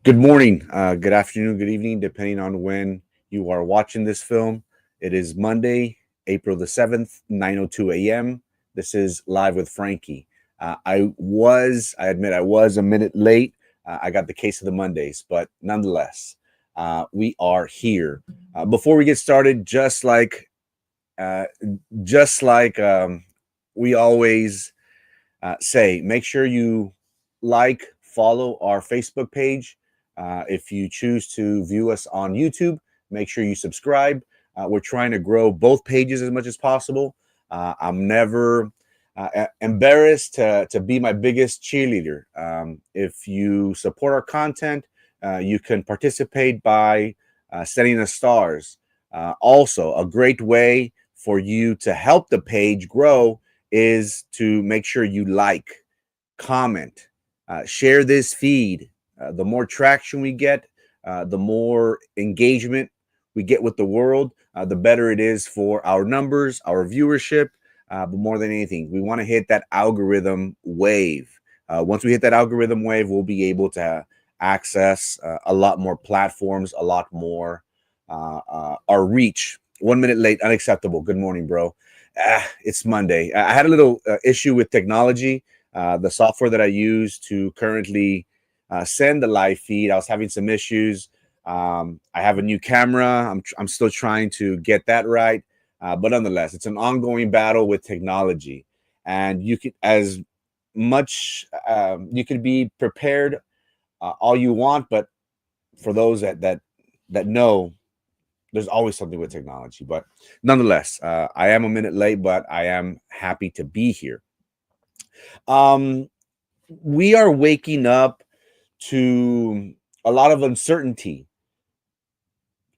Good morning, good afternoon, good evening, depending on when you are watching this film. It is Monday, April the 7th, 9:02 a.m. This is Live with Frankie. I admit I was a minute late. I got the case of the Mondays, but nonetheless, we are here. Before we get started, uh, just like we always say, make sure you follow our Facebook page. If you choose to view us on YouTube, make sure you subscribe. We're trying to grow both pages as much as possible. I'm never embarrassed to be my biggest cheerleader. If you support our content, you can participate by setting the stars. Also, a great way for you to help the page grow is to make sure you comment, share this feed. The more traction we get, the more engagement we get with the world, the better it is for our numbers, our viewership. But more than anything, we want to hit that algorithm wave. Once we hit that algorithm wave, we'll be able to access a lot more platforms, a lot more our reach. 1 minute late, unacceptable. Good morning, bro. It's Monday. I had a little issue with technology. The software that I use to currently send the live feed, I was having some issues. I have a new camera. I'm still trying to get that right. But nonetheless, it's an ongoing battle with technology. And you could, as much, you could be prepared all you want. But for those that know, there's always something with technology. But nonetheless, I am a minute late, but I am happy to be here. Um, we are waking up to a lot of uncertainty.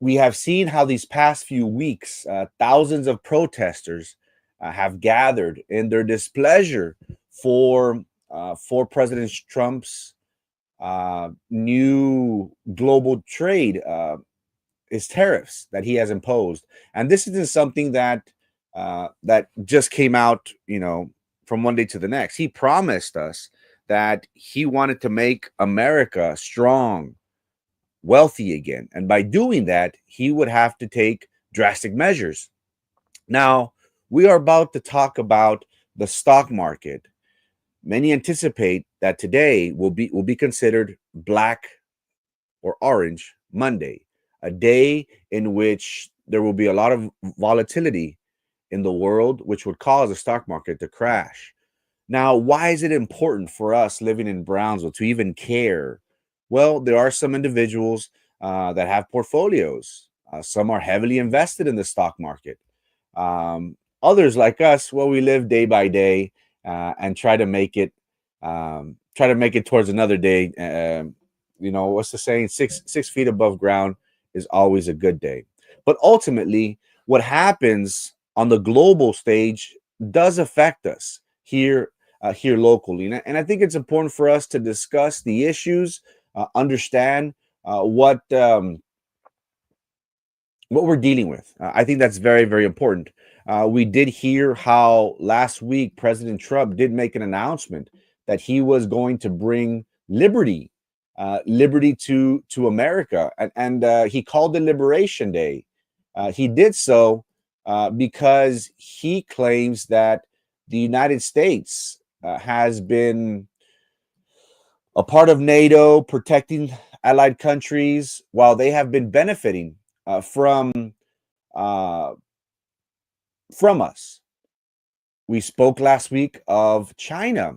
We have seen how these past few weeks, thousands of protesters have gathered in their displeasure for President Trump's new global trade, his tariffs that he has imposed, and this isn't something that just came out, from one day to the next. He promised us that he wanted to make America strong, wealthy again. And by doing that, he would have to take drastic measures. Now, we are about to talk about the stock market. Many anticipate that today will be considered Black or Orange Monday, a day in which there will be a lot of volatility in the world, which would cause the stock market to crash. Now, why is it important for us living in Brownsville to even care? Well, there are some individuals that have portfolios. Some are heavily invested in the stock market. Others, like us, well, we live day by day and try to make it towards another day. What's the saying? Six feet above ground is always a good day. But ultimately, what happens on the global stage does affect us here locally. And I think it's important for us to discuss the issues, understand what we're dealing with. I think that's very, very important. We did hear how last week President Trump did make an announcement that he was going to bring liberty to America, and he called it Liberation Day. He did so because he claims that the United States has been a part of NATO, protecting allied countries, while they have been benefiting uh, from us. We spoke last week of China,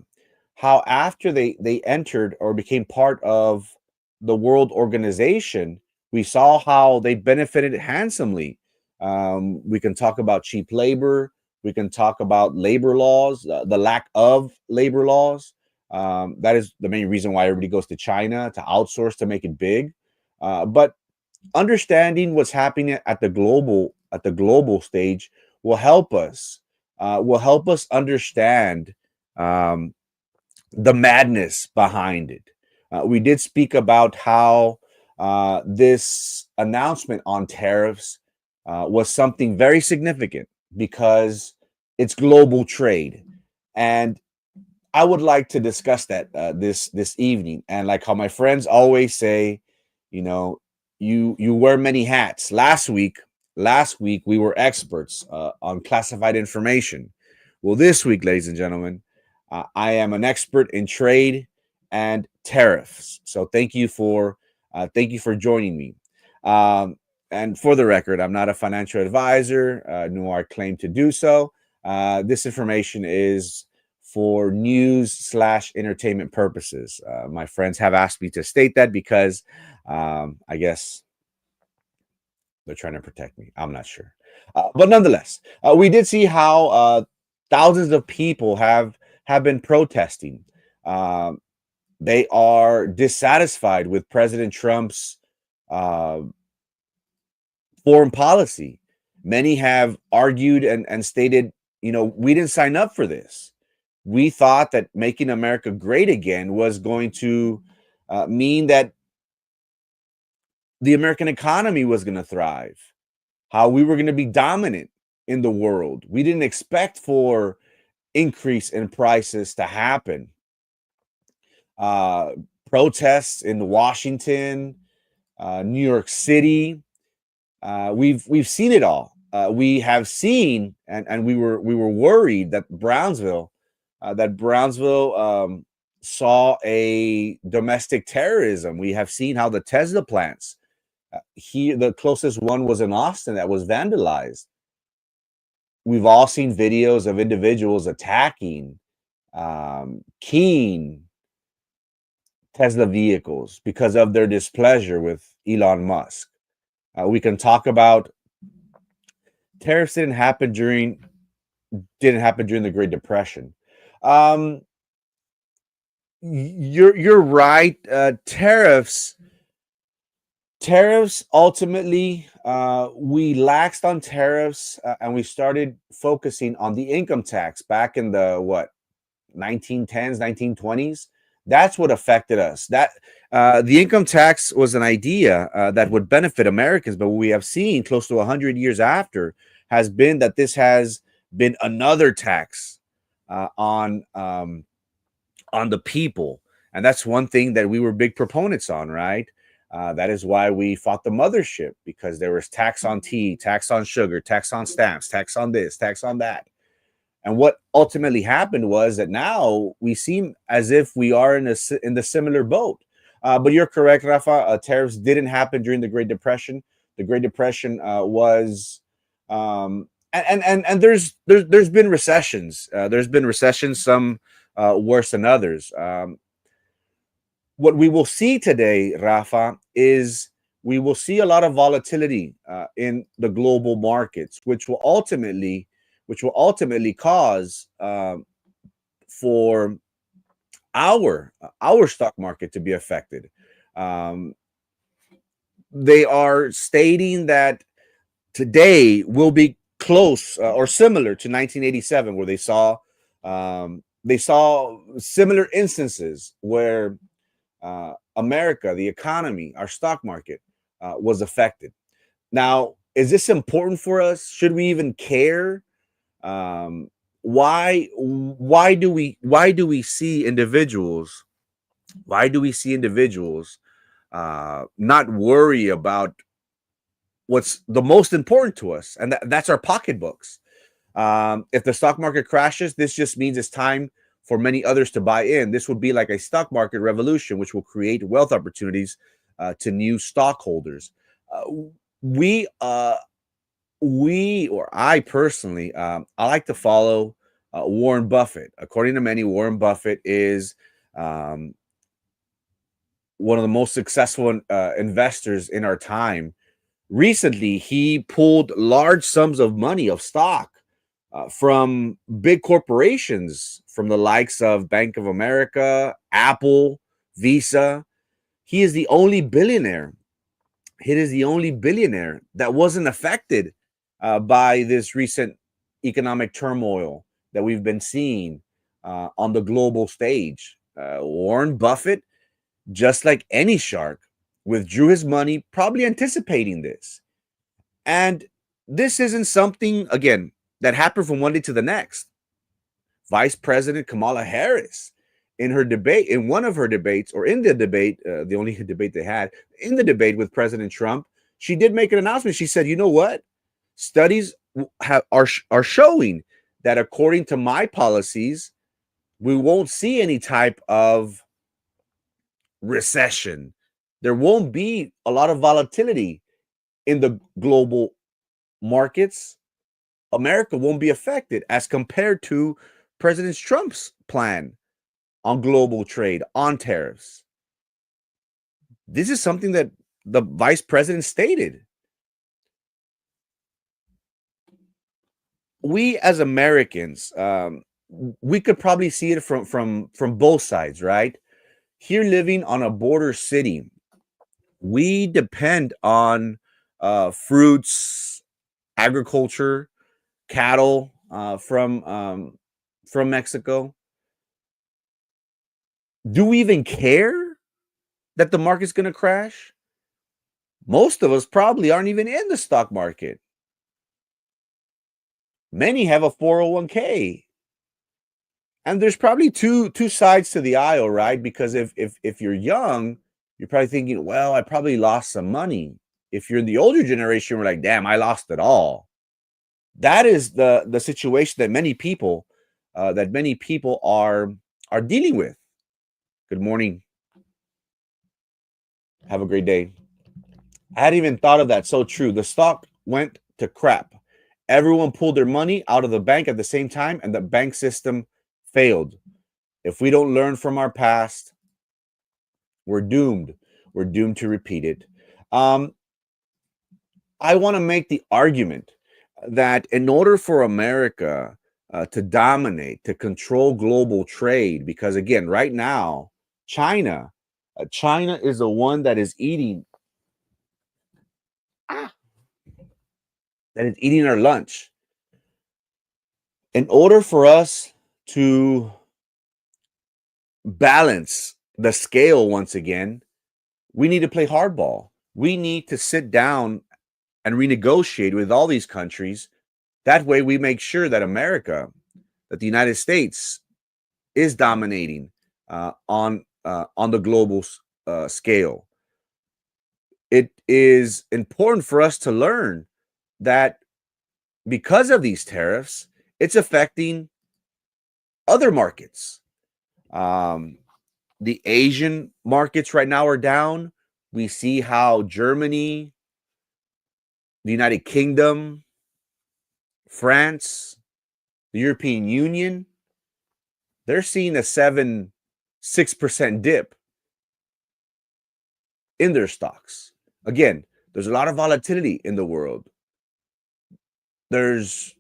how after they entered or became part of the World Organization, we saw how they benefited handsomely. We can talk about cheap labor. We can talk about labor laws, the lack of labor laws. That is the main reason why everybody goes to China to outsource to make it big. But understanding what's happening at the global stage will help us understand um, the madness behind it. We did speak about how this announcement on tariffs was something very significant because it's global trade, and I would like to discuss that this evening. And like how my friends always say, you know, you wear many hats. Last week we were experts on classified information. Well, this week, ladies and gentlemen, I am an expert in trade and tariffs. So thank you for joining me. And for the record, I'm not a financial advisor, nor I claim to do so. This information is for news/entertainment purposes. My friends have asked me to state that because I guess they're trying to protect me. I'm not sure. But nonetheless, we did see how thousands of people have been protesting. Um, they are dissatisfied with President Trump's uh, foreign policy. Many have argued and stated, we didn't sign up for this. We thought that making America great again was going to mean that the American economy was going to thrive, how we were going to be dominant in the world. We didn't expect for increase in prices to happen. Uh, Protests in Washington, New York City. We've seen it all. We have seen, and we were worried that Brownsville saw a domestic terrorism. We have seen how the Tesla plants here, the closest one was in Austin that was vandalized. We've all seen videos of individuals attacking, keying Tesla vehicles because of their displeasure with Elon Musk. We can talk about tariffs didn't happen during the Great Depression. Um, you're right. Tariffs ultimately, we laxed on tariffs and we started focusing on the income tax back in the 1910s, 1920s. That's what affected us. That the income tax was an idea that would benefit Americans, but what we have seen close to 100 years after has been that this has been another tax on the people, and that's one thing that we were big proponents on, right? That is why we fought the mothership, because there was tax on tea, tax on sugar, tax on stamps, tax on this, tax on that. And what ultimately happened was that now we seem as if we are in the similar boat. But you're correct, Rafa. Tariffs didn't happen during the Great Depression. The Great Depression was, and there's been recessions. There's been recessions, some worse than others. What we will see today, Rafa, is we will see a lot of volatility in the global markets, which will ultimately cause for our stock market to be affected. Um, they are stating that today will be close or similar to 1987, where they saw similar instances where America, the economy, our stock market was affected. Now, is this important for us? Should we even care? Why do we see individuals? Why do we see individuals not worry about what's the most important to us, and that's our pocketbooks? If the stock market crashes, this just means it's time for many others to buy in. This would be like a stock market revolution, which will create wealth opportunities to new stockholders. We or I personally, I like to follow Warren Buffett. According to many, Warren Buffett is one of the most successful investors in our time. Recently, he pulled large sums of money of stock from big corporations, from the likes of Bank of America, Apple, Visa. He is the only billionaire. He is the only billionaire that wasn't affected by this recent economic turmoil that we've been seeing on the global stage. Warren Buffett, just like any shark, withdrew his money, probably anticipating this. And this isn't something, again, that happened from one day to the next. Vice President Kamala Harris, in her debate, in one of her debates, or in the debate, the only debate they had, in the debate with President Trump, she did make an announcement. She said, you know what? Studies are showing that according to my policies, we won't see any type of recession. There won't be a lot of volatility in the global markets. America won't be affected as compared to President Trump's plan on global trade, on tariffs. This is something that the vice president stated. We as Americans, we could probably see it from both sides, right? Here, living on a border city, we depend on fruits, agriculture, cattle from Mexico. Do we even care that the market's going to crash? Most of us probably aren't even in the stock market. Many have a 401k. And there's probably two sides to the aisle, right? Because if you're young, you're probably thinking, well, I probably lost some money. If you're in the older generation, we're like, damn, I lost it all. That is the situation that many people are dealing with. Good morning. Have a great day. I hadn't even thought of that. So true. The stock went to crap. Everyone pulled their money out of the bank at the same time, and the bank system failed. If we don't learn from our past, we're doomed. We're doomed to repeat it. I want to make the argument that in order for America to dominate, to control global trade, because again, right now, China is the one that is eating our lunch. In order for us to balance the scale once again, we need to play hardball. We need to sit down and renegotiate with all these countries. That way we make sure that America, that the United States is dominating on the global scale. It is important for us to learn that because of these tariffs, it's affecting other markets. The Asian markets right now are down. We see how Germany, the United Kingdom, France, the European Union, they're seeing a 6% dip in their stocks. Again, there's a lot of volatility in the world. There's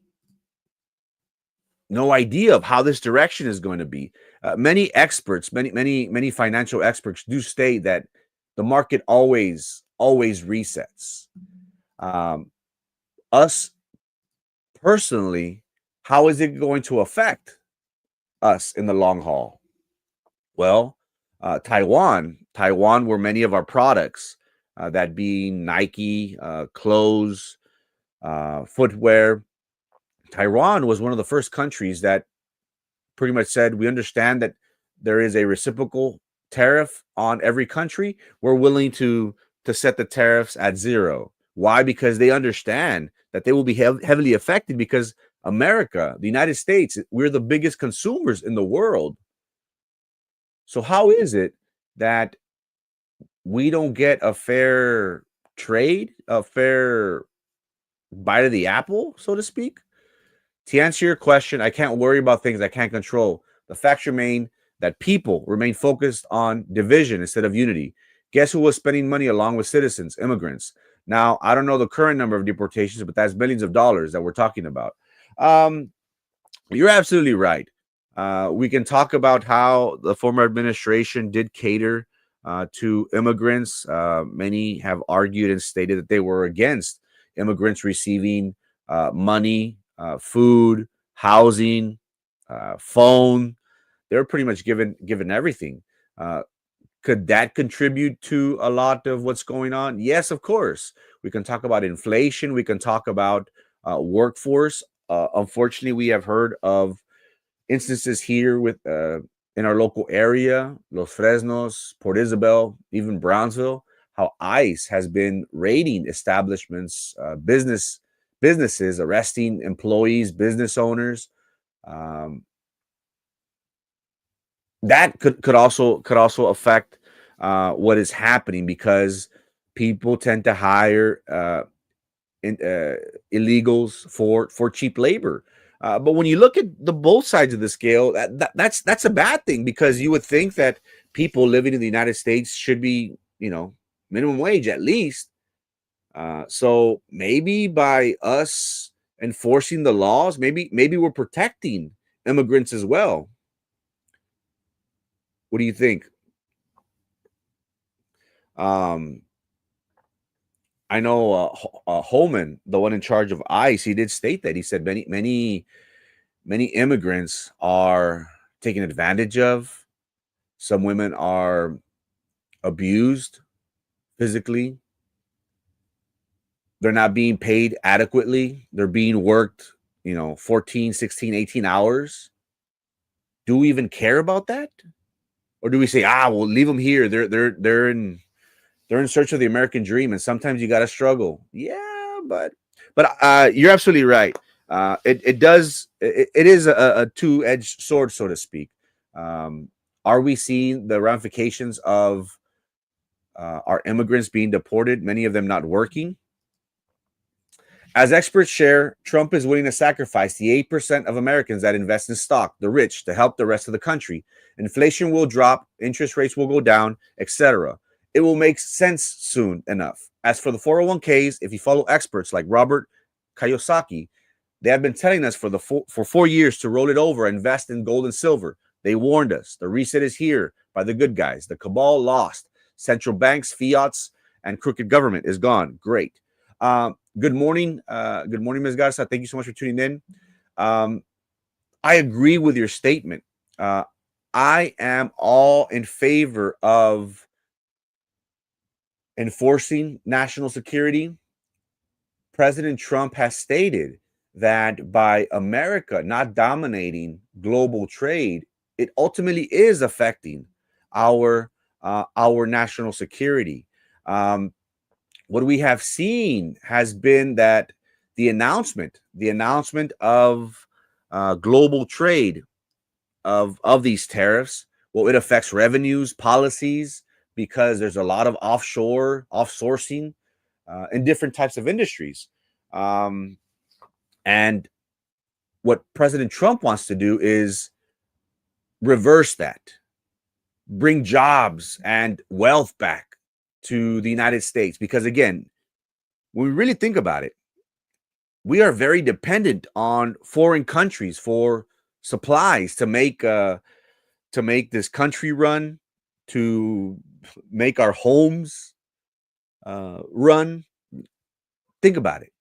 no idea of how this direction is going to be. Many experts, many financial experts do state that the market always resets. Us personally, how is it going to affect us in the long haul? Well, Taiwan, where many of our products, that being Nike, clothes, footwear, Taiwan was one of the first countries that pretty much said, we understand that there is a reciprocal tariff on every country. We're willing to set the tariffs at zero. Why? Because they understand that they will be heavily affected, because America, the United States, we're the biggest consumers in the world. So how is it that we don't get a fair trade, a fair bite of the apple, so to speak? To answer your question, I can't worry about things I can't control. The facts remain that people remain focused on division instead of unity. Guess who was spending money along with citizens, immigrants? Now, I don't know the current number of deportations, but that's billions of dollars that we're talking about. You're absolutely right. We can talk about how the former administration did cater to immigrants. Many have argued and stated that they were against immigrants receiving money, food, housing, phone. They were pretty much given everything. Uh, could that contribute to a lot of what's going on? Yes, of course. We can talk about inflation. We can talk about workforce. Unfortunately, we have heard of instances here with in our local area, Los Fresnos, Port Isabel, even Brownsville, how ICE has been raiding establishments, businesses, arresting employees, business owners. Um, that could also affect what is happening because people tend to hire in, illegals for cheap labor. But when you look at the both sides of the scale, that's a bad thing because you would think that people living in the United States should be, minimum wage at least. So maybe by us enforcing the laws, maybe we're protecting immigrants as well. What do you think? Um, I know Holman, the one in charge of ICE, he did state that. He said many immigrants are taken advantage of. Some women are abused physically. They're not being paid adequately. They're being worked, 14, 16, 18 hours. Do we even care about that? Or do we say, we'll leave them here. They're in search of the American dream, and sometimes you got to struggle. Yeah, but you're absolutely right. It is a two-edged sword, so to speak. Um, are we seeing the ramifications of our immigrants being deported? Many of them not working. As experts share, Trump is willing to sacrifice the 8% of Americans that invest in stock, the rich, to help the rest of the country. Inflation will drop, interest rates will go down, etc. It will make sense soon enough. As for the 401ks, if you follow experts like Robert Kiyosaki, they have been telling us for 4 years to roll it over, invest in gold and silver. They warned us. The reset is here by the good guys. The cabal lost. Central banks, fiats, and crooked government is gone. Great. Good morning. Good morning, Ms. Garza. Thank you so much for tuning in. Um, I agree with your statement. I am all in favor of enforcing national security. President Trump has stated that by America not dominating global trade, it ultimately is affecting our national security. Um, what we have seen has been that the announcement of global trade of these tariffs, well, it affects revenues, policies, because there's a lot of offsourcing in different types of industries. Um, and what President Trump wants to do is reverse that, bring jobs and wealth back to the United States. Because again, when we really think about it, we are very dependent on foreign countries for supplies to make this country run, to make our homes run. Think about it.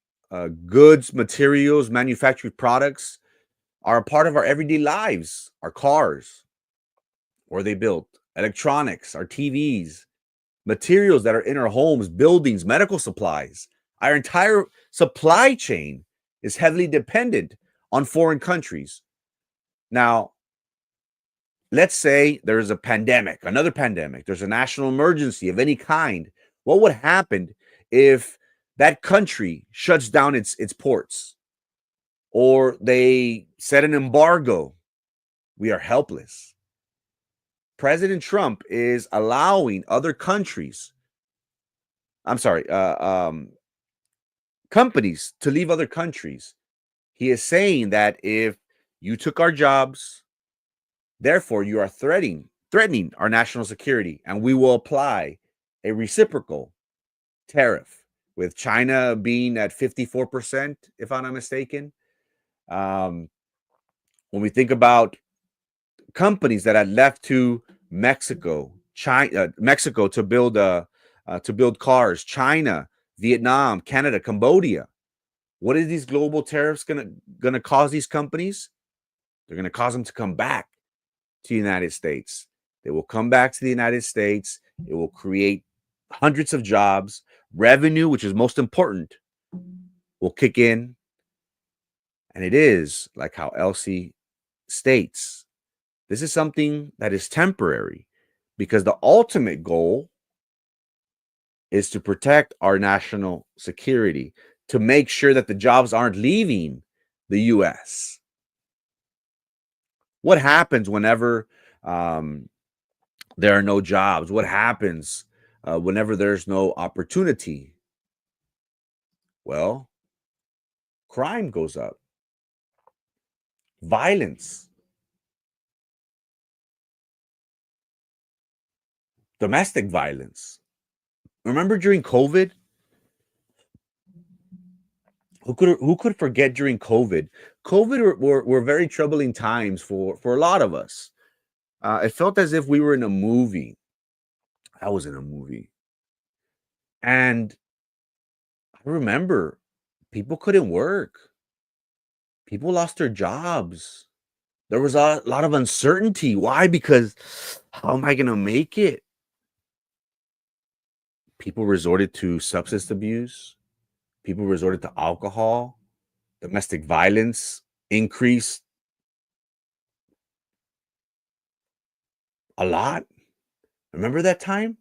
Goods, materials, manufactured products are a part of our everyday lives. Our cars, where they built, electronics, our TVs, materials that are in our homes, buildings, medical supplies. Our entire supply chain is heavily dependent on foreign countries. Now, let's say there's a pandemic, another pandemic, there's a national emergency of any kind. What would happen if that country shuts down its ports or they set an embargo? We are helpless. President Trump is allowing other countries, I'm sorry, companies to leave other countries. He is saying that if you took our jobs, therefore you are threatening our national security, and we will apply a reciprocal tariff, with China being at 54%, if I'm not mistaken. Um, when we think about companies that had left to Mexico, Mexico to build cars, China, Vietnam, Canada, Cambodia. What are these global tariffs gonna cause these companies? They're gonna cause them to come back to the United States. They will come back to the United States. It will create hundreds of jobs. Revenue, which is most important, will kick in. And it is like how Elsie states, this is something that is temporary because the ultimate goal is to protect our national security, to make sure that the jobs aren't leaving the U.S. What happens whenever there are no jobs? What happens whenever there's no opportunity? Well, crime goes up, violence, domestic violence. Remember during COVID? Who could forget during COVID? COVID were very troubling times for a lot of us. It felt as if we were in a movie. I was in a movie. And I remember people couldn't work. People lost their jobs. There was a lot of uncertainty. Why? Because how am I going to make it? People resorted to substance abuse. People resorted to alcohol. Domestic violence increased a lot. Remember that time?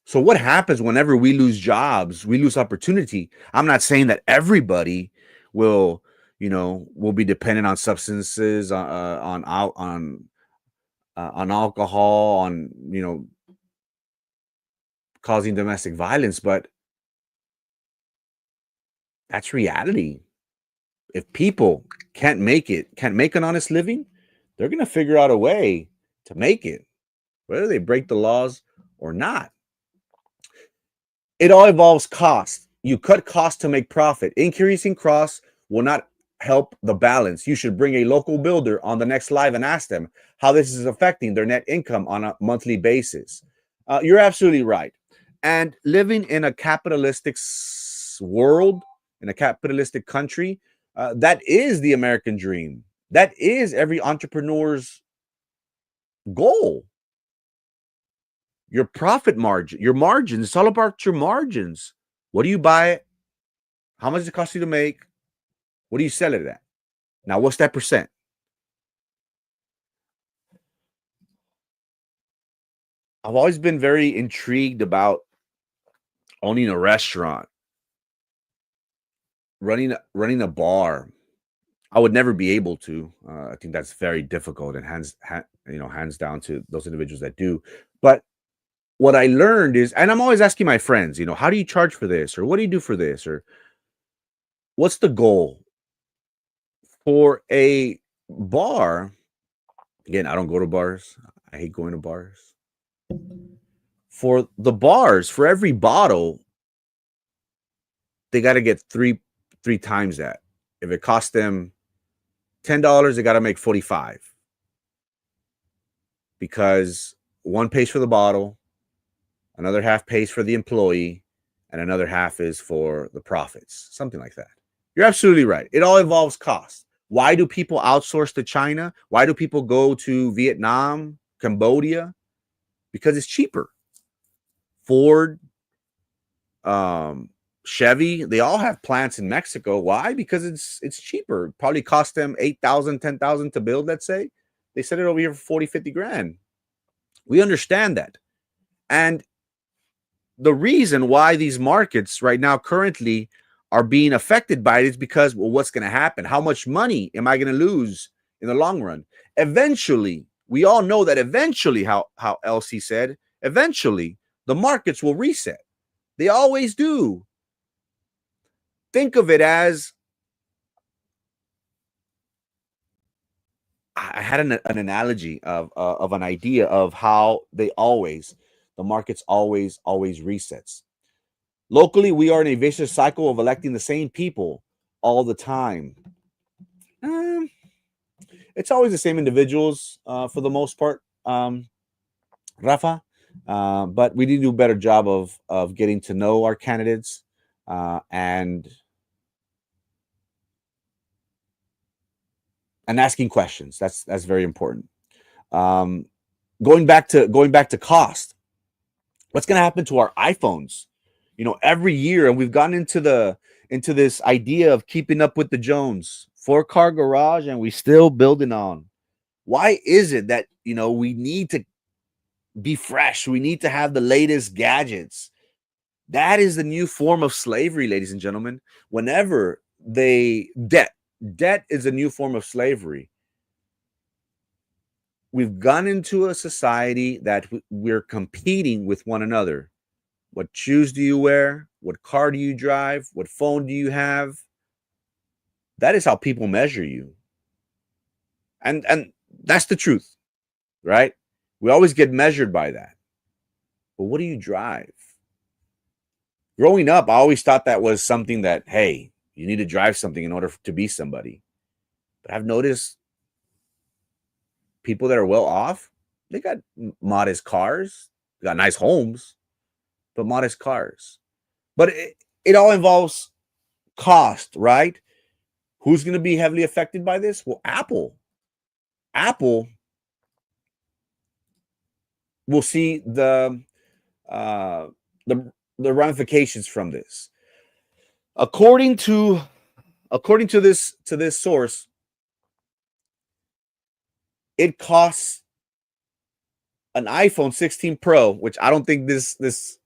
So what happens whenever we lose jobs, we lose opportunity? I'm not saying that everybody will, will be dependent on substances, on alcohol, on causing domestic violence, but that's reality. If people can't make an honest living, they're going to figure out a way to make it, whether they break the laws or not. It all involves cost. You cut costs to make profit. Increasing costs will not help the balance. You should bring a local builder on the next live and ask them how this is affecting their net income on a monthly basis. You're absolutely right. And living in a capitalistic world, in a capitalistic country, that is the American dream. That is every entrepreneur's goal. Your profit margin, your margins, it's all about your margins. What do you buy it? How much does it cost you to make? What do you sell it at? Now, what's that percent? I've always been very intrigued about owning a restaurant, running a bar. I would never be able to. I think that's very difficult, and hands down to those individuals that do. But what I learned is, and I'm always asking my friends, how do you charge for this, or what do you do for this, or what's the goal for a bar? Again, I don't go to bars. I hate going to bars. For the bars, for every bottle, they got to get three times that. If it costs them $10, they got to make 45, because one pays for the bottle, another half pays for the employee, and another half is for the profits, something like that. You're absolutely right. It all involves cost. Why do people outsource to China? Why do people go to Vietnam, Cambodia? Because it's cheaper. Ford, Chevy, they all have plants in Mexico. Why? Because it's cheaper. Probably cost them $8,000, $10,000 to build, let's say. They set it over here for 40, 50 grand. We understand that. And the reason why these markets right now currently are being affected by it is because, well, what's going to happen? How much money am I going to lose in the long run? Eventually, we all know that eventually, how Elsie said, eventually the markets will reset. They always do. Think of it as, I had an analogy of an idea of how the markets always resets. Locally, we are in a vicious cycle of electing the same people all the time. it's always the same individuals for the most part, Rafa. But we need to do a better job of getting to know our candidates and asking questions. That's very important. Um, going back to cost. What's going to happen to our iPhones? Every year, and we've gotten into this idea of keeping up with the Jones, 4-car garage, and we still building on. Why is it that we need to be fresh? We need to have the latest gadgets. That is the new form of slavery, ladies and gentlemen. Whenever debt is a new form of slavery. We've gone into a society that we're competing with one another. What shoes do you wear? What car do you drive? What phone do you have? That is how people measure you. And that's the truth, right? We always get measured by that. But what do you drive? Growing up, I always thought that was something that, hey, you need to drive something in order to be somebody. But I've noticed people that are well off, they got modest cars, they got nice homes, but modest cars. But it all involves cost, right? Who's going to be heavily affected by this? Well, Apple. Apple will see the ramifications from this. According to this source, it costs an iPhone 16 Pro, which I don't think this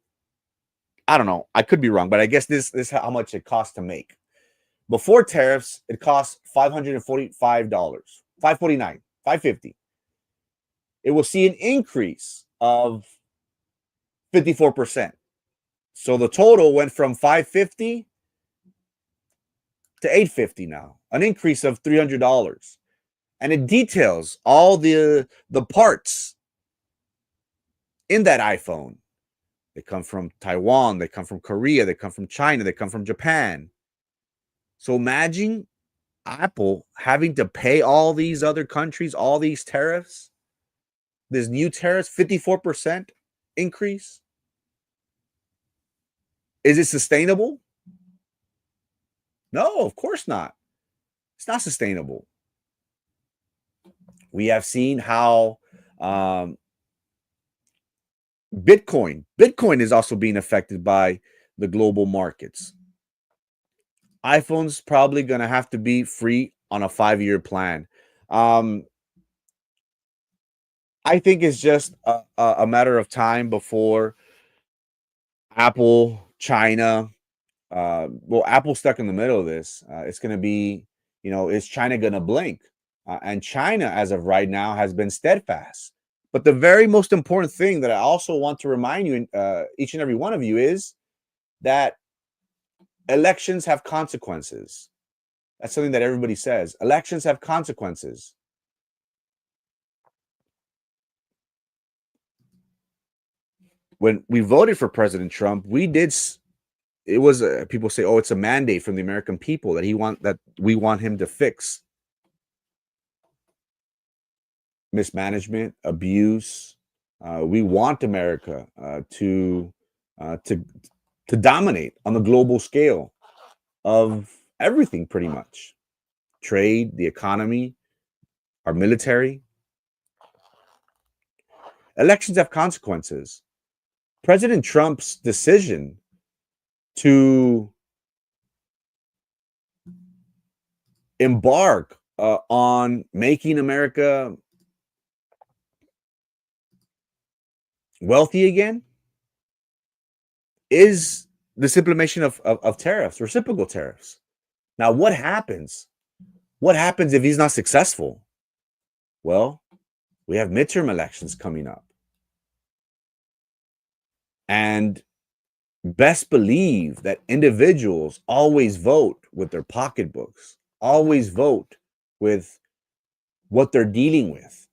I don't know. I could be wrong, but I guess this is how much it costs to make. Before tariffs, it costs $545, $549, $550. It will see an increase of 54%. So the total went from $550 to $850 now, an increase of $300. And it details all the parts in that iPhone. They come from Taiwan, they come from Korea, they come from China, they come from Japan. So imagine Apple having to pay all these other countries, all these tariffs, this new tariffs, 54% increase. Is it sustainable? No, of course not. It's not sustainable. We have seen how Bitcoin is also being affected by the global markets. iPhone's probably going to have to be free on a 5-year plan. I think it's just a matter of time before Apple, China, Apple's stuck in the middle of this. It's going to be, is China going to blink? And China, as of right now, has been steadfast. But the very most important thing that I also want to remind you, each and every one of you, is that elections have consequences. That's something that everybody says. Elections have consequences. When we voted for President Trump, it was people say, oh, it's a mandate from the American people that we want him to fix mismanagement, abuse. We want America to dominate on the global scale of everything, pretty much. Trade, the economy, our military. Elections have consequences. President Trump's decision to embark on making America wealthy again is this implementation of tariffs, reciprocal tariffs. Now, what happens? What happens if he's not successful? Well, we have midterm elections coming up. And best believe that individuals always vote with their pocketbooks, always vote with what they're dealing with.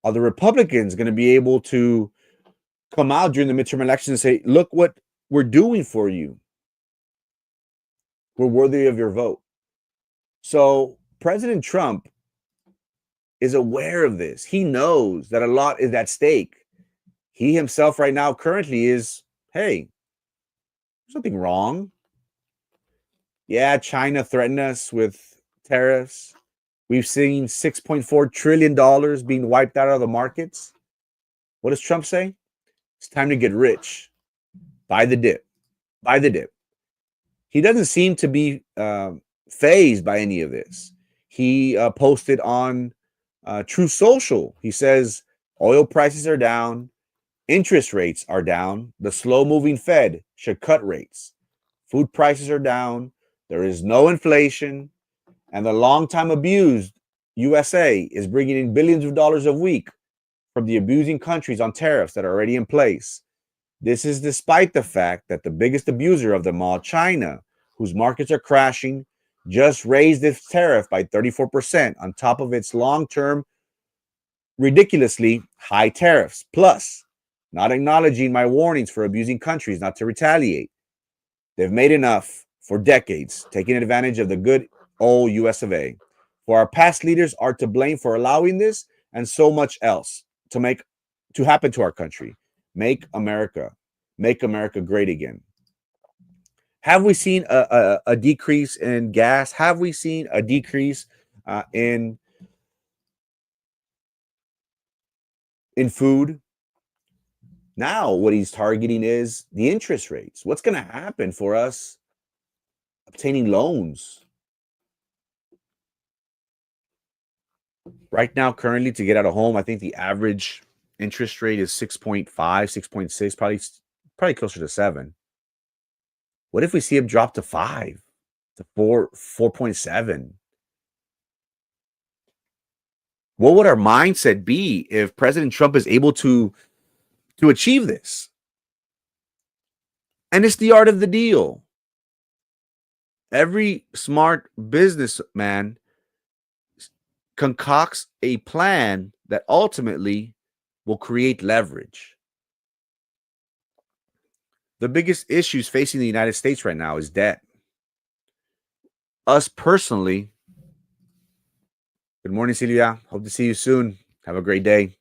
Are the Republicans going to be able to come out during the midterm elections and say, look what we're doing for you? We're worthy of your vote. So President Trump is aware of this. He knows that a lot is at stake. He himself right now currently is, hey, there's nothing wrong. Yeah, China threatened us with tariffs. We've seen $6.4 trillion being wiped out of the markets. What does Trump say? It's time to get rich. Buy the dip. Buy the dip. He doesn't seem to be phased by any of this. He posted on True Social. He says oil prices are down. Interest rates are down. The slow-moving Fed should cut rates. Food prices are down. There is no inflation. And the long-time abused USA is bringing in billions of dollars a week from the abusing countries on tariffs that are already in place. This is despite the fact that the biggest abuser of them all, China, whose markets are crashing, just raised its tariff by 34% on top of its long-term, ridiculously high tariffs. Plus, not acknowledging my warnings for abusing countries not to retaliate. They've made enough for decades, taking advantage of the good old US of A. For our past leaders are to blame for allowing this and so much else to happen to our country. Make America great again. Have we seen a decrease in gas? Have we seen a decrease in food? Now, what he's targeting is the interest rates. What's going to happen for us obtaining loans? Right now, currently, to get out of home, I think the average interest rate is 6.5, 6.6, probably closer to 7. What if we see it drop to 5, to 4, 4.7? What would our mindset be if President Trump is able to achieve this? And it's the art of the deal. Every smart businessman concocts a plan that ultimately will create leverage. The biggest issues facing the United States right now is debt. Us personally, good morning, Celia. Hope to see you soon. Have a great day.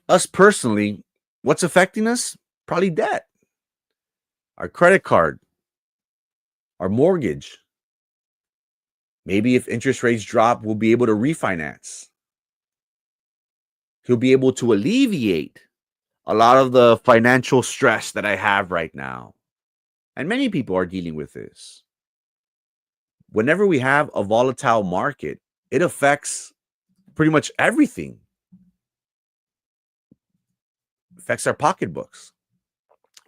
Us personally, what's affecting us? Probably debt. Our credit card, our mortgage. Maybe if interest rates drop, we'll be able to refinance. He'll be able to alleviate a lot of the financial stress that I have right now. And many people are dealing with this. Whenever we have a volatile market, it affects pretty much everything. It affects our pocketbooks.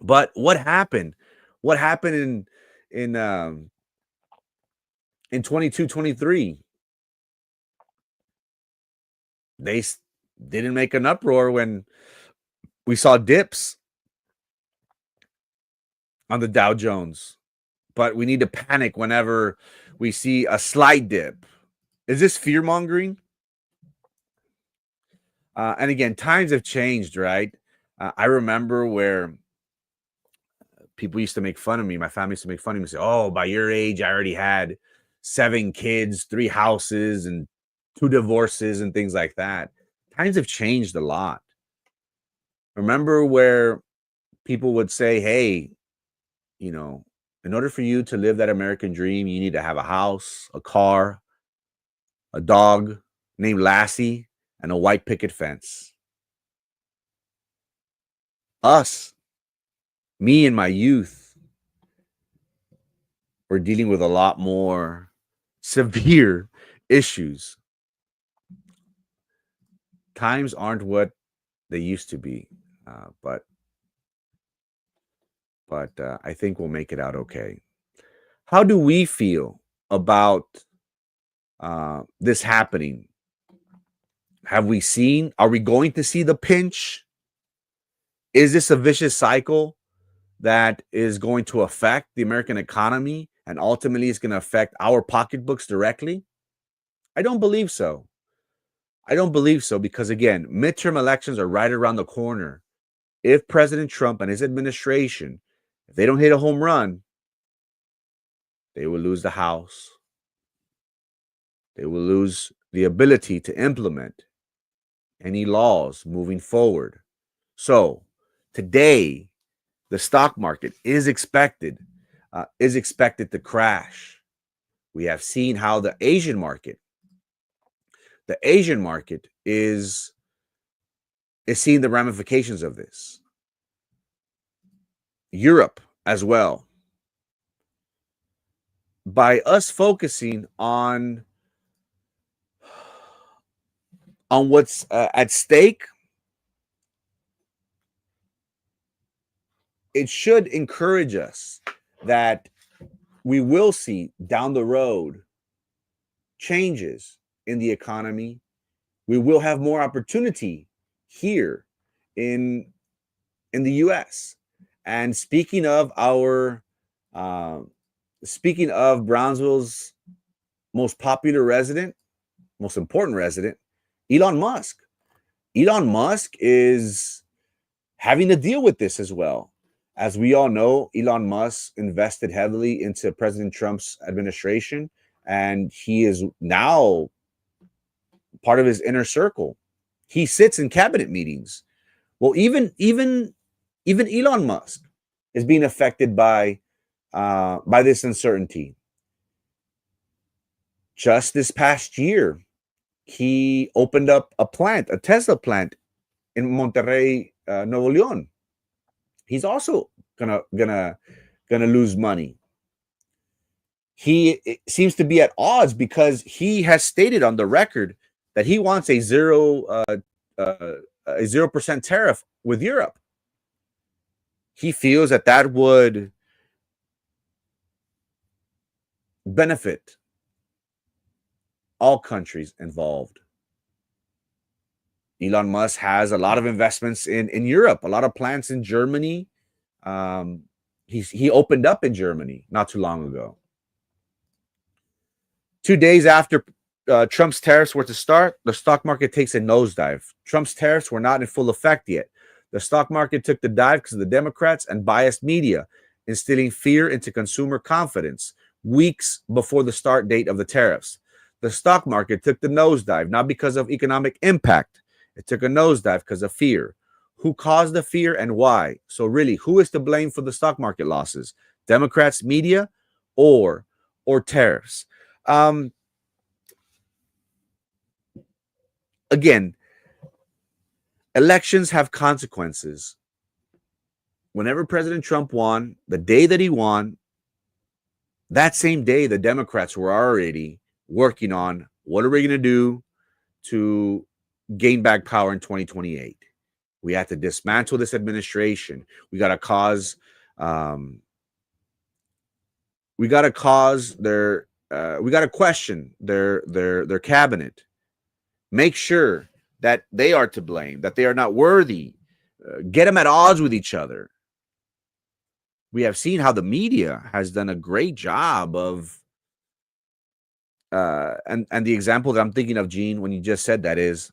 But what happened? What happened in 22, 23? They didn't make an uproar when we saw dips on the Dow Jones, but we need to panic whenever we see a slight dip. Is this fear mongering? And again, times have changed, right? I remember where people used to make fun of me. My family used to make fun of me and say, oh, by your age, I already had 7 kids, 3 houses, and 2 divorces and things like that. Times have changed a lot. Remember where people would say, hey, you know, in order for you to live that American dream, you need to have a house, a car, a dog named Lassie, and a white picket fence. Us, me in my youth, we're dealing with a lot more severe issues. Times aren't what they used to be, but I think we'll make it out okay. How do we feel about this happening? Are we going to see the pinch? Is this a vicious cycle that is going to affect the American economy and ultimately it's going to affect our pocketbooks directly? I don't believe so. I don't believe so because, again, midterm elections are right around the corner. If President Trump and his administration, if they don't hit a home run, they will lose the House. They will lose the ability to implement any laws moving forward. So today, the stock market is expected to crash. We have seen how the Asian market is seeing the ramifications of this. Europe as well. By us focusing on what's at stake, it should encourage us that we will see down the road changes in the economy. We will have more opportunity here in the U.S. And speaking of Brownsville's most popular resident, most important resident, Elon Musk. Elon Musk is having to deal with this as well. As we all know, Elon Musk invested heavily into President Trump's administration, and he is now part of his inner circle. He sits in cabinet meetings. Well, even Elon Musk is being affected by this uncertainty. Just this past year, he opened up a Tesla plant in Monterrey, Nuevo León. He's also gonna lose money. He seems to be at odds because he has stated on the record that he wants a 0% tariff with Europe. He feels that would benefit all countries involved. Elon Musk has a lot of investments in Europe, a lot of plants in Germany. He opened up in Germany not too long ago. 2 days after Trump's tariffs were to start, the stock market takes a nosedive. Trump's tariffs were not in full effect yet. The stock market took the dive because of the Democrats and biased media, instilling fear into consumer confidence weeks before the start date of the tariffs. The stock market took the nosedive, not because of economic impact. It took a nosedive because of fear. Who caused the fear and why? So really, who is to blame for the stock market losses? Democrats, media, or tariffs? Again, elections have consequences. Whenever President Trump won, the day that he won, that same day, the Democrats were already working on what are we going to do to gain back power in 2028. We have to dismantle this administration. We got to cause question their cabinet. Make sure that they are to blame, that they are not worthy. Get them at odds with each other. We have seen how the media has done a great job of and the example that I'm thinking of, Gene, when you just said that is,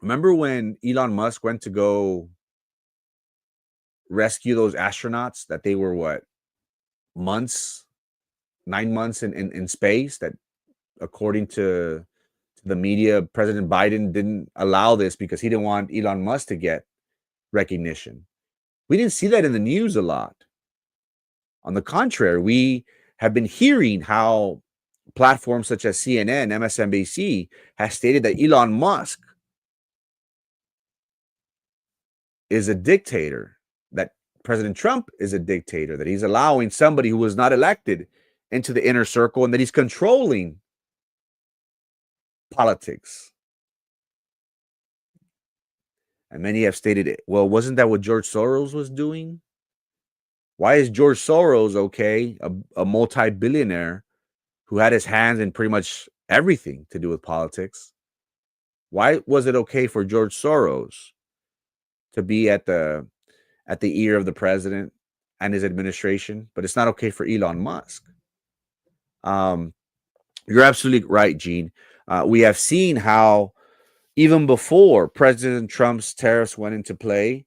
remember when Elon Musk went to go rescue those astronauts that they were 9 months in space, that according to the media, President Biden didn't allow this because he didn't want Elon Musk to get recognition. We didn't see that in the news a lot. On the contrary, we have been hearing how platforms such as CNN, MSNBC has stated that Elon Musk is a dictator, that President Trump is a dictator, that he's allowing somebody who was not elected into the inner circle, and that he's controlling politics. And many have stated, well, wasn't that what George Soros was doing? Why is George Soros okay, a multi-billionaire who had his hands in pretty much everything to do with politics? Why was it okay for George Soros to be at the ear of the president and his administration, but it's not okay for Elon Musk? You're absolutely right, Gene. We have seen how even before President Trump's tariffs went into play,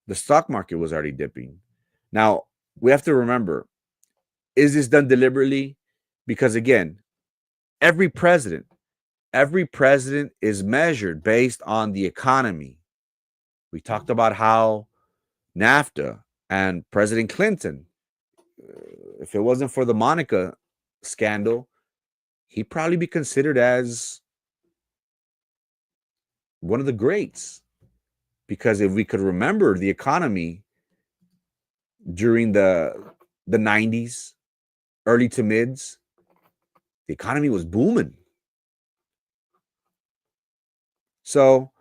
the stock market was already dipping. Now, we have to remember, is this done deliberately? Because again, every president every president is measured based on the economy. We talked about how NAFTA and President Clinton, if it wasn't for the Monica scandal, he'd probably be considered as one of the greats. Because if we could remember the economy during the 90s, early to mids, the economy was booming. So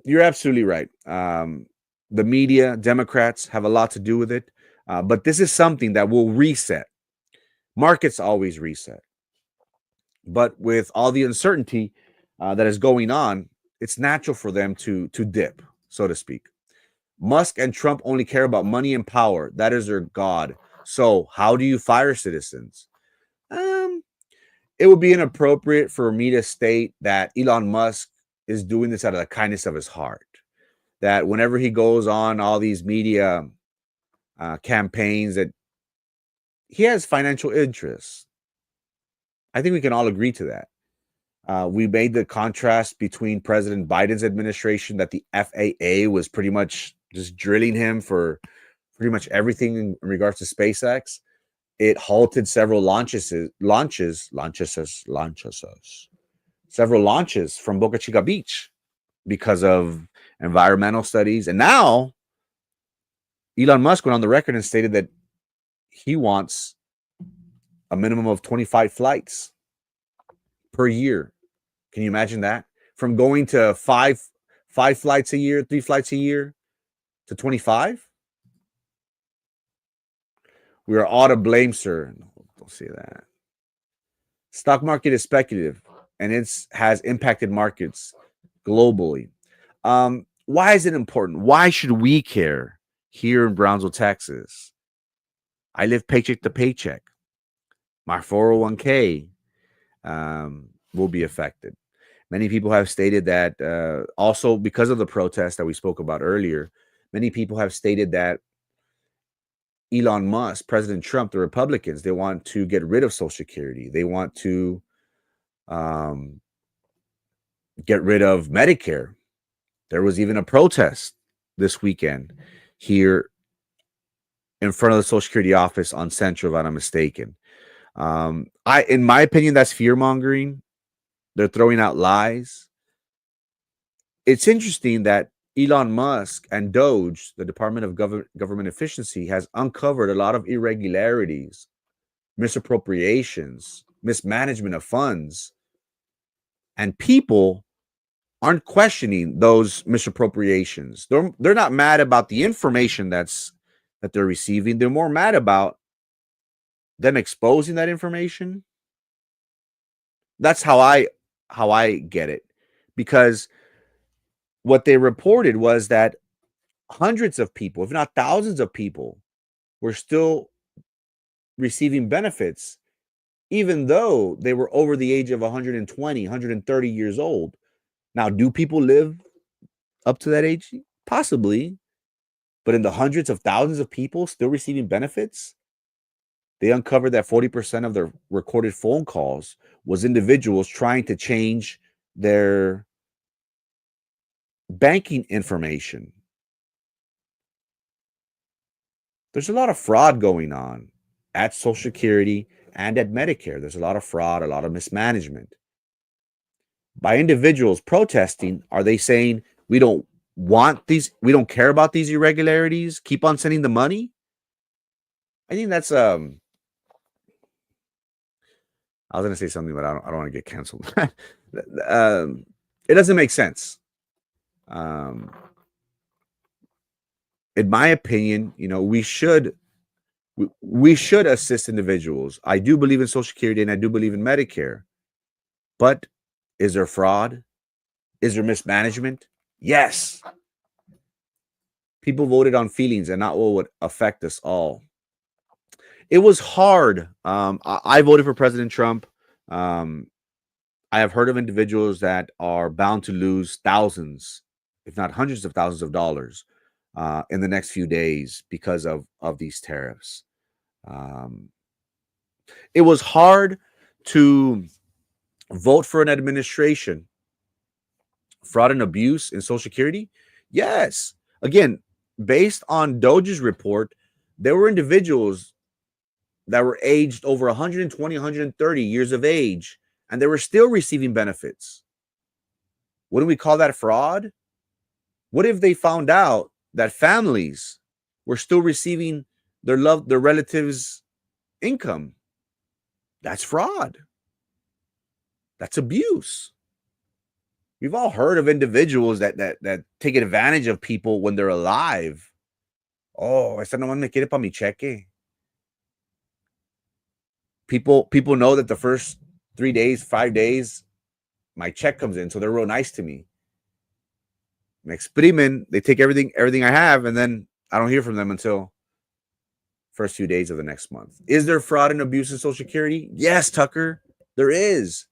you're absolutely right. The media, Democrats have a lot to do with it. But this is something that will reset. Markets always reset. But with all the uncertainty that is going on, it's natural for them to dip, so to speak. Musk and Trump only care about money and power. That is their god. So how do you fire citizens? It would be inappropriate for me to state that Elon Musk is doing this out of the kindness of his heart. That whenever he goes on all these media campaigns, that he has financial interests. I think we can all agree to that. We made the contrast between President Biden's administration that the FAA was pretty much just drilling him for pretty much everything in regards to SpaceX. It halted several several launches from Boca Chica Beach because of environmental studies. And now Elon Musk went on the record and stated that he wants a minimum of 25 flights per year. Can you imagine that? From going to five flights a year, 3 flights a year to 25? We are all to blame, sir. No, don't say that. Stock market is speculative, and it has impacted markets globally. Why is it important? Why should we care here in Brownsville, Texas? I live paycheck to paycheck. My 401k will be affected. Many people have stated that also because of the protest that we spoke about earlier, many people have stated that Elon Musk, President Trump, the Republicans, they want to get rid of Social Security. They want to get rid of Medicare. There was even a protest this weekend here in front of the Social Security office on Central, if I'm not mistaken. In my opinion, that's fear mongering. They're throwing out lies. It's interesting that Elon Musk and DOGE, the Department of Government Efficiency, has uncovered a lot of irregularities, misappropriations, mismanagement of funds, and people aren't questioning those misappropriations. They're not mad about the information that they're receiving. They're more mad about them exposing that information. That's how I get it, because what they reported was that hundreds of people, if not thousands of people, were still receiving benefits, even though they were over the age of 120, 130 years old. Now, do people live up to that age? Possibly. But in the hundreds of thousands of people still receiving benefits, they uncovered that 40% of their recorded phone calls was individuals trying to change their banking information. There's a lot of fraud going on at Social Security and at Medicare. There's a lot of fraud, a lot of mismanagement. By individuals protesting, are they saying we don't want these, we don't care about these irregularities, keep on sending the money? I think that's I was going to say something, but I don't want to get canceled. It doesn't make sense. In my opinion, we should assist individuals. I do believe in Social Security and I do believe in Medicare. But is there fraud? Is there mismanagement? Yes. People voted on feelings and not what would affect us all. It was hard. I voted for President Trump. I have heard of individuals that are bound to lose thousands, if not hundreds of thousands of dollars in the next few days because of these tariffs. It was hard to Vote for an administration. Fraud and abuse in Social Security? Yes. Again, based on Doge's report, there were individuals that were aged over 120, 130 years of age, and they were still receiving benefits. Wouldn't we call that fraud? What if they found out that families were still receiving their relatives' income? That's fraud. That's abuse. We've all heard of individuals that take advantage of people when they're alive. Oh, esta nomás me quiere para mi cheque. People know that the first 3 days, 5 days, my check comes in, so they're real nice to me. Me exprimen, they take everything I have, and then I don't hear from them until first few days of the next month. Is there fraud and abuse in Social Security? Yes, Tucker, there is.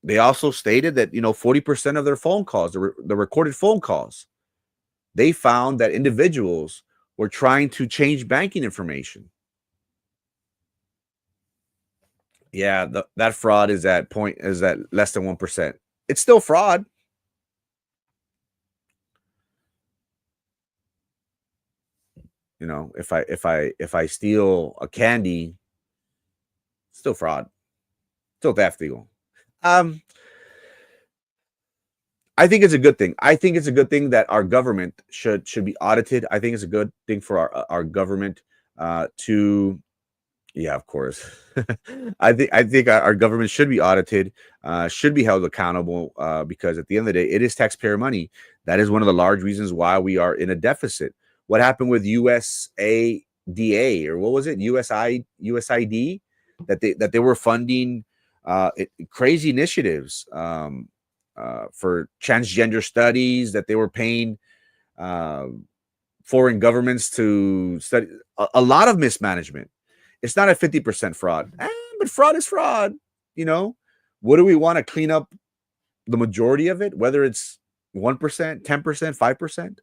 They also stated that 40% of their phone calls, the recorded phone calls, they found that individuals were trying to change banking information. Yeah, that fraud is at less than 1%. It's still fraud. If I steal a candy, still fraud, still theft. I think it's a good thing. I think it's a good thing that our government should be audited. I think it's a good thing for our government to. Yeah, of course. I think our government should be audited, should be held accountable, because at the end of the day, it is taxpayer money. That is one of the large reasons why we are in a deficit. What happened with USADA, or what was it, USID, that they were funding crazy initiatives for transgender studies, that they were paying foreign governments to study a lot of mismanagement. It's not a 50% fraud, but fraud is fraud. What do we want to clean up the majority of it? Whether it's 1%, 10%, 5%.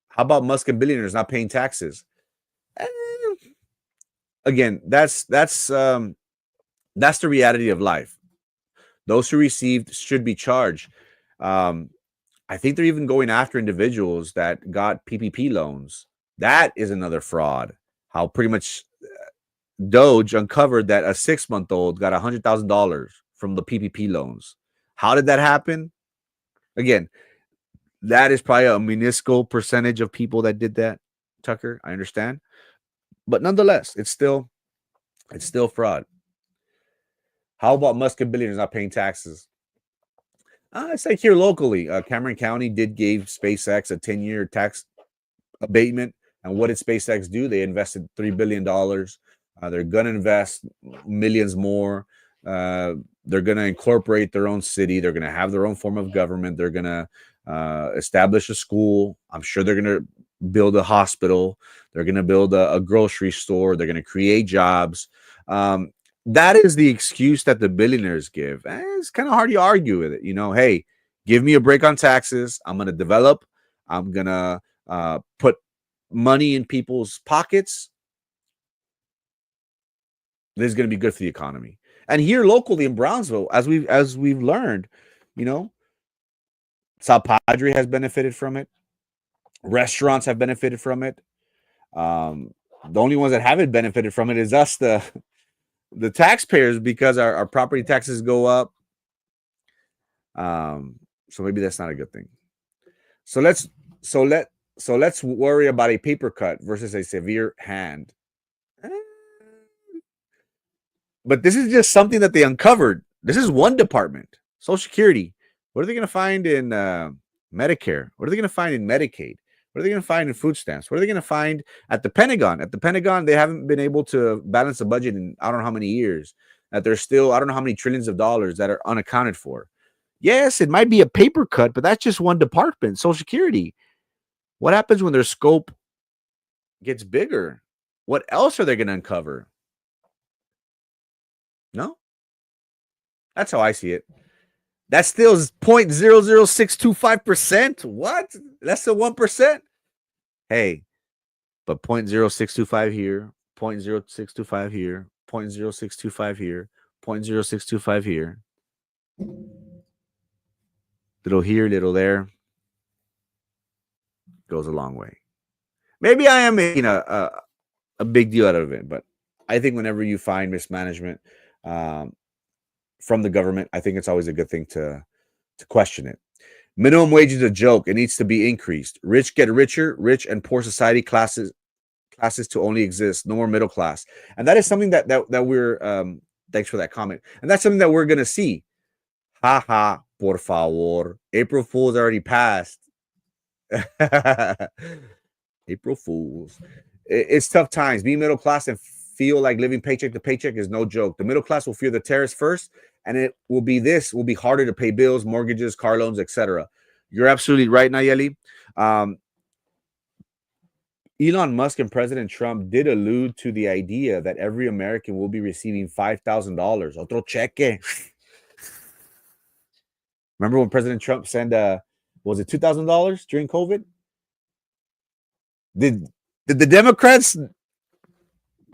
How about Muscat billionaires not paying taxes? Again, that's the reality of life. Those who received should be charged. I think they're even going after individuals that got PPP loans. That is another fraud. How pretty much Doge uncovered that a 6-month-old got $100,000 from the PPP loans. How did that happen? Again, that is probably a minuscule percentage of people that did that, Tucker. I understand. But nonetheless, it's still fraud. How about Muscat billionaires not paying taxes? It's like here locally, Cameron County did give SpaceX a 10-year tax abatement. And what did SpaceX do? They invested $3 billion. They're going to invest millions more. They're going to incorporate their own city. They're going to have their own form of government. They're going to establish a school. I'm sure they're going to build a hospital. They're going to build a grocery store. They're going to create jobs. That is the excuse that the billionaires give. It's kind of hard to argue with it. Hey, give me a break on taxes. I'm going to develop. I'm going to put money in people's pockets. This is going to be good for the economy. And here locally in Brownsville, as we've learned, Sal Padre has benefited from it. Restaurants have benefited from it. The only ones that haven't benefited from it is us, the taxpayers, because our property taxes go up. So maybe that's not a good thing. So let's worry about a paper cut versus a severe hand. But this is just something that they uncovered. This is one department, Social Security. What are they going to find in Medicare? What are they going to find in Medicaid? What are they going to find in food stamps? What are they going to find at the Pentagon? At the Pentagon, they haven't been able to balance the budget in I don't know how many years. That there's still, I don't know how many trillions of dollars that are unaccounted for. Yes, it might be a paper cut, but that's just one department, Social Security. What happens when their scope gets bigger? What else are they going to uncover? No? That's how I see it. That still is 0.00625%. What? Less than 1%? Hey, but 0.0625 here, 0.0625 here, 0.0625 here, 0.0625 here. Little here, little there. Goes a long way. Maybe I am making a big deal out of it, but I think whenever you find mismanagement from the government, I think it's always a good thing to question it. Minimum wage is a joke. It needs to be increased. Rich get richer. Rich and poor society classes to only exist. No more middle class. And that is something that we're thanks for that comment. And that's something that we're gonna see. Ha ha, por favor. April Fool's already passed. April Fools. It's tough times. Being middle class and feel like living paycheck to paycheck is no joke. The middle class will fear the tariffs first, and it will be harder to pay bills, mortgages, car loans, etc. You're absolutely right, Nayeli. Elon Musk and President Trump did allude to the idea that every American will be receiving $5,000. Otro cheque. Remember when President Trump sent was it $2,000 during COVID? Did the Democrats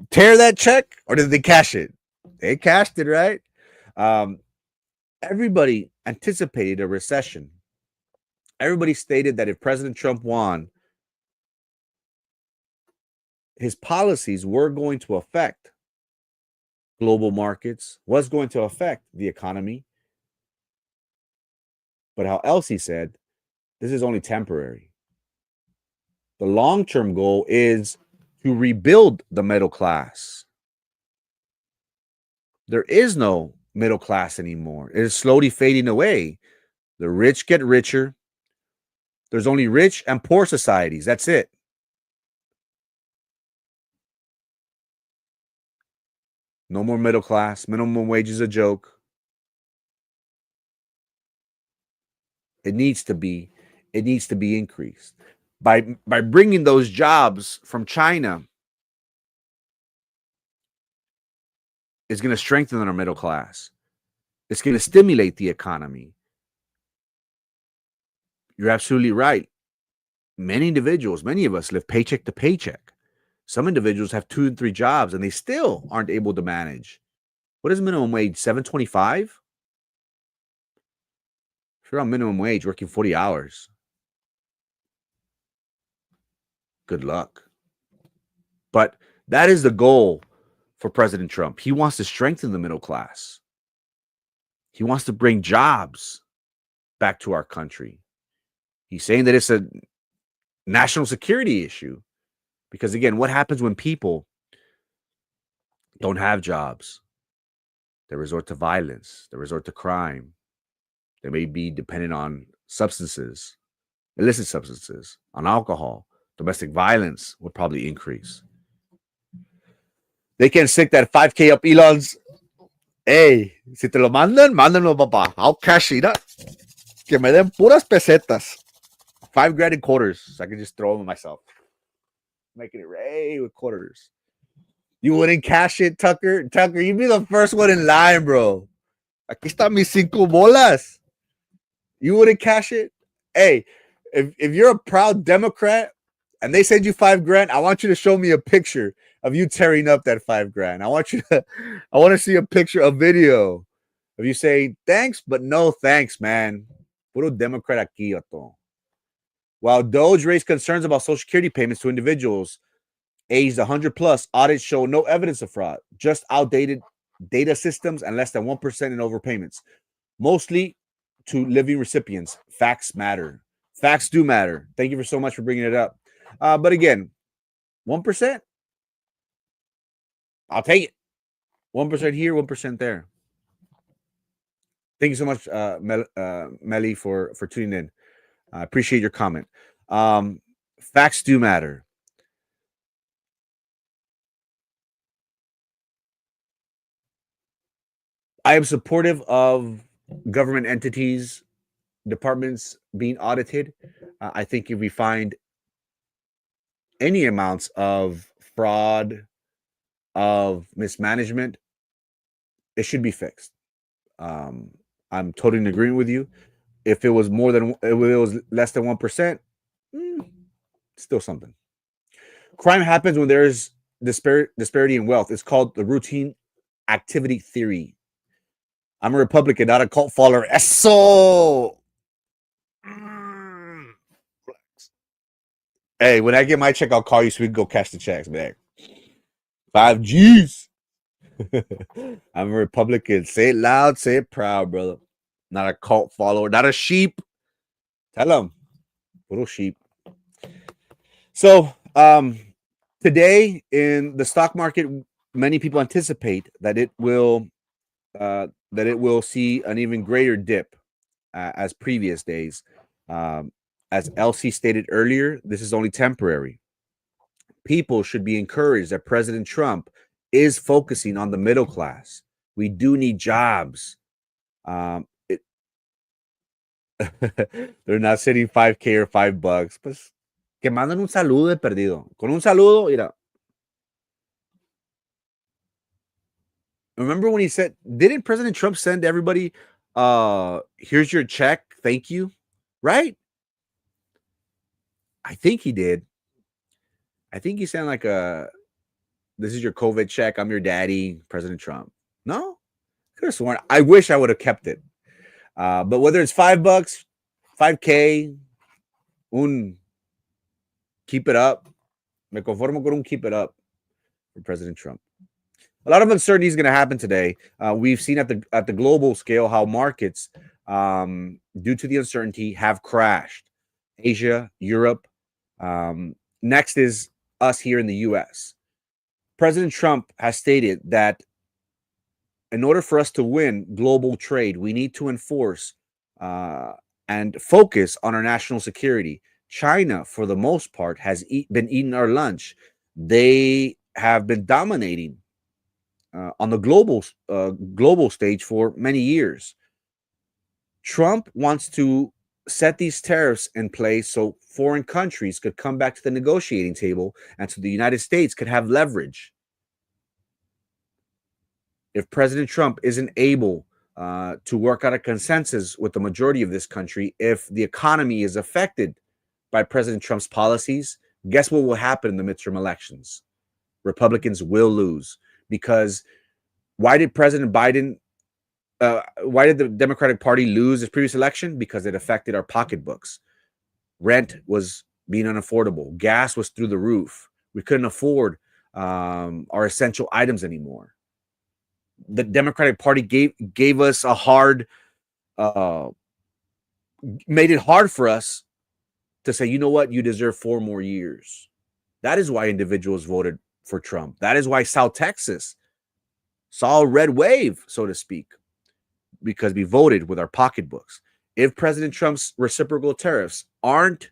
tear that check, or did they cash it? They cashed it, right? Everybody anticipated a recession. Everybody stated that if President Trump won, his policies were going to affect global markets, was going to affect the economy. But how Elsie said, this is only temporary. The long-term goal is to rebuild the middle class. There is no middle class anymore. It is slowly fading away. The rich get richer. There's only rich and poor societies. That's it. No more middle class. Minimum wage is a joke. It needs to be increased. By bringing those jobs from China, it's going to strengthen our middle class. It's going to stimulate the economy. You're absolutely right. Many individuals, many of us live paycheck to paycheck. Some individuals have 2 and 3 jobs and they still aren't able to manage. What is minimum wage? $7.25? If you're on minimum wage working 40 hours, good luck. But that is the goal for President Trump. He wants to strengthen the middle class. He wants to bring jobs back to our country. He's saying that it's a national security issue. Because again, what happens when people don't have jobs? They resort to violence. They resort to crime. They may be dependent on substances, illicit substances, on alcohol. Domestic violence would probably increase. They can stick that 5K up Elon's. Hey, si te lo mandan, mándanlo, papá. I'll cash it up. Que me den puras pesetas. $5,000 in quarters. So I can just throw them myself. Making it rain with quarters. You wouldn't cash it, Tucker? Tucker, you'd be the first one in line, bro. Aquí están mis 5 bolas. You wouldn't cash it? Hey, if you're a proud Democrat and they send you $5,000, I want you to show me a picture of you tearing up that $5,000. I want to see a picture, a video of you saying thanks, but no thanks, man. Puro Democrat aquí, Otto. While Doge raised concerns about Social Security payments to individuals aged 100 plus, audits show no evidence of fraud, just outdated data systems and less than 1% in overpayments, mostly to living recipients. Facts matter. Facts do matter. Thank you so much for bringing it up. But again, 1%, I'll take it. 1% here, 1% there. Thank you so much, Melly, for tuning in. I appreciate your comment. Facts do matter. I am supportive of government entities, departments being audited. I think if we find any amounts of fraud, of mismanagement, it should be fixed. I'm totally in agreement with you. If it was less than 1%, still something. Crime happens when there is disparity in wealth. It's called the routine activity theory. I'm a Republican, not a cult follower. Eso! Hey, when I get my check, I'll call you so we can go cash the checks, man. 5Gs. I'm a Republican. Say it loud, say it proud, brother. Not a cult follower, not a sheep. Tell them. Little sheep. So, today in the stock market, many people anticipate that it will see an even greater dip as previous days. As Elsie stated earlier, this is only temporary. People should be encouraged that President Trump is focusing on the middle class. We do need jobs. They're not sitting 5K or $5. Pues que manden un saludo de perdido. Con un saludo, mira. Remember when he said, didn't President Trump send everybody, here's your check, thank you, right? I think he did. I think he sent like this is your COVID check, I'm your daddy, President Trump. No? Could have sworn. I wish I would have kept it. But whether it's $5, 5K, keep it up. Me conformo con un keep it up for President Trump. A lot of uncertainty is going to happen today. We've seen at the global scale how markets, due to the uncertainty, have crashed. Asia, Europe. Next is us here in the U.S. President Trump has stated that in order for us to win global trade, we need to enforce and focus on our national security. China, for the most part, has been eating our lunch. They have been dominating on the global stage for many years. Trump wants to set these tariffs in place so foreign countries could come back to the negotiating table and so the United States could have leverage. If President Trump isn't able to work out a consensus with the majority of this country, if the economy is affected by President Trump's policies, guess what will happen in the midterm elections? Republicans will lose. Because why did President Biden, why did the Democratic Party lose its previous election? Because it affected our pocketbooks. Rent was being unaffordable. Gas was through the roof. We couldn't afford our essential items anymore. The Democratic Party gave us a hard, made it hard for us to say, you know what, you deserve 4 more years. That is why individuals voted for Trump. That is why South Texas saw a red wave, so to speak, because we voted with our pocketbooks. If President Trump's reciprocal tariffs aren't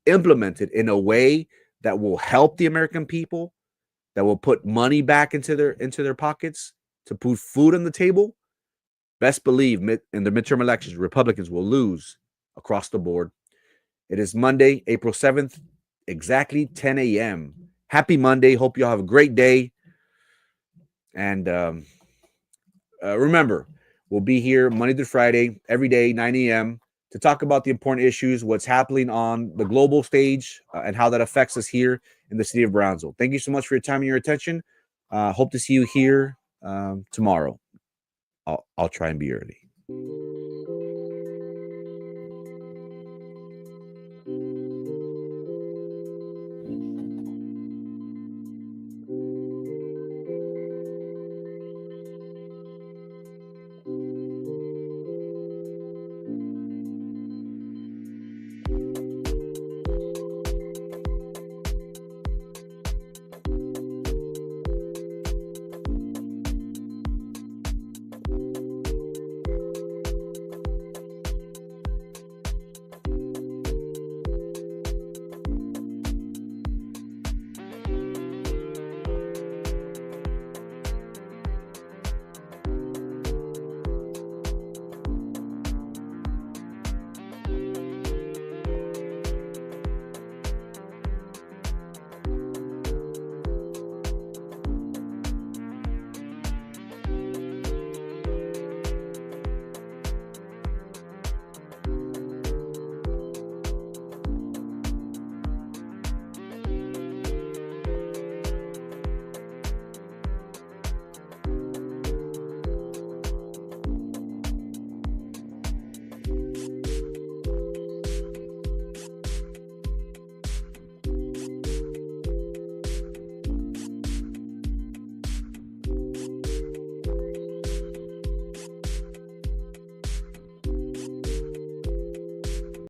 implemented in a way that will help the American people, that will put money back into their pockets to put food on the table, best believe in the midterm elections, Republicans will lose across the board. It is Monday, April 7th, exactly 10 a.m. Happy Monday. Hope you all have a great day. And remember, we'll be here Monday through Friday, every day, 9 a.m., to talk about the important issues, what's happening on the global stage, and how that affects us here in the city of Brownsville. Thank you so much for your time and your attention. Hope to see you here tomorrow. I'll try and be early.